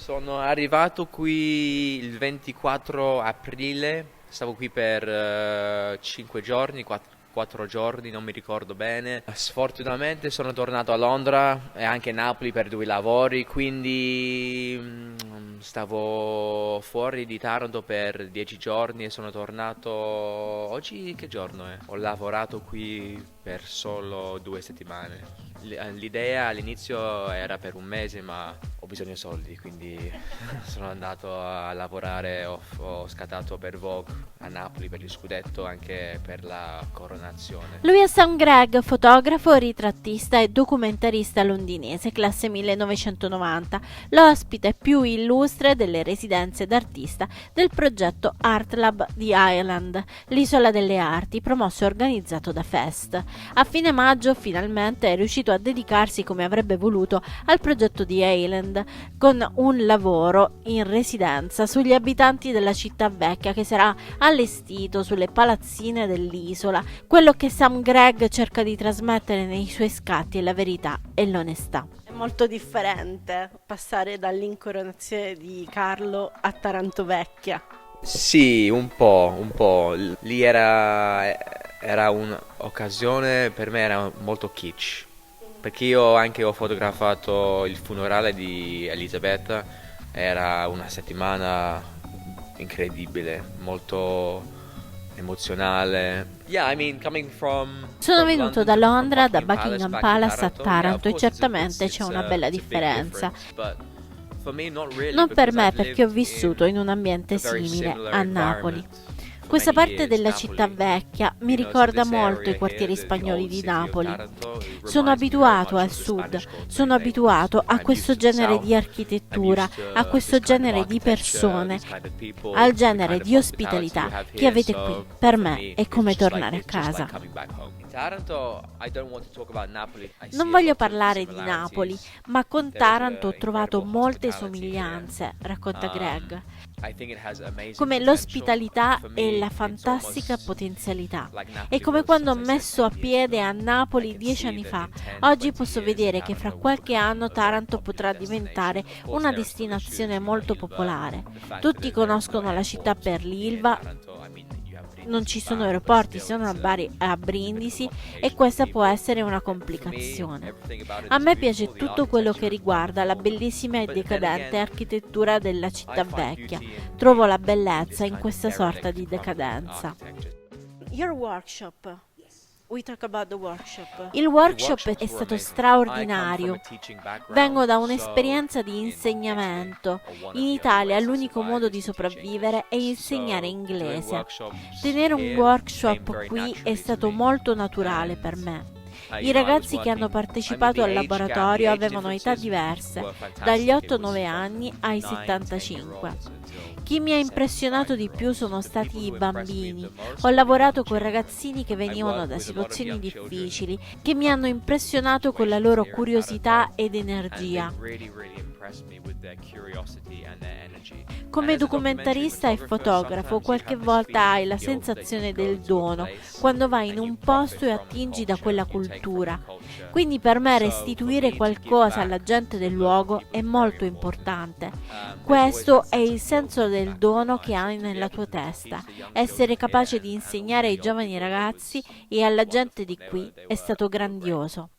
Sono arrivato qui il 24 aprile, stavo qui per 5 giorni, 4 giorni, non mi ricordo bene. Sfortunatamente sono tornato a Londra e anche a Napoli per 2 lavori, quindi stavo fuori di Taranto per 10 giorni e sono tornato. Oggi che giorno è? Ho lavorato qui per solo 2 settimane. L'idea all'inizio era per un mese, ma ho bisogno di soldi, quindi sono andato a lavorare, ho scattato per Vogue a Napoli per il scudetto, anche per la coronazione. Lui è Sam Gregg, fotografo, ritrattista e documentarista londinese, classe 1990, l'ospite più illustre delle residenze d'artista del progetto Art Lab di Ireland, l'isola delle arti, promosso e organizzato da Fest. A fine maggio finalmente è riuscito a dedicarsi come avrebbe voluto al progetto di Island, con un lavoro in residenza sugli abitanti della città vecchia che sarà allestito sulle palazzine dell'isola. Quello che Sam Gregg cerca di trasmettere nei suoi scatti è la verità e l'onestà. È molto differente passare dall'incoronazione di Carlo a Taranto Vecchia. Sì, un po'. Lì era un'occasione, per me era molto kitsch, perché io anche ho fotografato il funerale di Elisabetta, era una settimana incredibile, molto emozionale. Yeah, I mean, coming Sono from venuto London da to- Londra, from da Buckingham Buckingham Palace Palace a back to Taranto, Taranto e of course certamente c'è una bella it's a big differenza. difference, but for me not really, Non per because me, I've perché ho lived vissuto in un ambiente a very simile similar a Napoli. environment for Questa many parte years. della città Napoli, vecchia mi you know, so ricorda this molto area i quartieri here, the spagnoli old di city of Napoli. Taranto, it Sono reminds me very abituato much al of the sud, Spanish Coast sono Neighborhood. abituato a I'm questo used to the genere di south. architettura, I'm used a to questo this kind of genere di architecture, persone, this kind of people, al the genere kind of di hospitality you ospitalità have che here. avete So, qui. Per for me me, è come it's just tornare a it's just like casa. coming back home. In Taranto, I don't want to talk about Napoli. I see Non a voglio lot of parlare di similarities. Napoli, ma con There's Taranto ho a trovato incredible molte hospitality here. somiglianze, racconta Greg, I think it has amazing come potential. l'ospitalità For e me, la it's fantastica almost potenzialità. like È Napoli come was, quando ho as I said, messo a 10 years piede ago. a I Napoli can 10 see anni that fa. in 10, Oggi 20 posso years, vedere che fra Taranto will qualche become anno a very Taranto popular potrà destination. diventare Of course, una there are still destinazione issues, molto Ilva, popolare. the fact that Tutti there are no conoscono la città airports per here in l'Ilva, Taranto. I mean, you have non Brindisi, ci sono Bar, but aeroporti, still sono it's a a bit Brindisi of a e complication questa for può people. essere una For me, complicazione. everything about it A is me beautiful, piace the tutto quello che architecture is riguarda la wonderful. bellissima e But then decadente again, architettura della I città find vecchia. beauty Trovo la in bellezza this in kind of questa sorta derelict di crumbling decadenza. architecture. Your workshop. We talk about the workshop. Il The workshop workshops è were stato amazing. I come straordinario. from a teaching background, Vengo da so un'esperienza di in insegnamento. Italy, one of In the only Italia ways to l'unico survive modo is di to teach sopravvivere è English. insegnare So doing inglese. workshops Tenere un here came workshop very qui è naturally to stato me. molto naturale per And me. I I ragazzi che hanno partecipato al laboratorio avevano età diverse, dagli 8-9 anni ai 75. Chi mi ha impressionato di più sono stati i bambini. Ho lavorato con ragazzini che venivano da situazioni difficili, che mi hanno impressionato con la loro curiosità ed energia. Come documentarista e fotografo, qualche volta hai la sensazione del dono quando vai in un posto e attingi da quella cultura. Quindi per me restituire qualcosa alla gente del luogo è molto importante. Questo è il senso del dono che hai nella tua testa. Essere capace di insegnare ai giovani ragazzi e alla gente di qui è stato grandioso.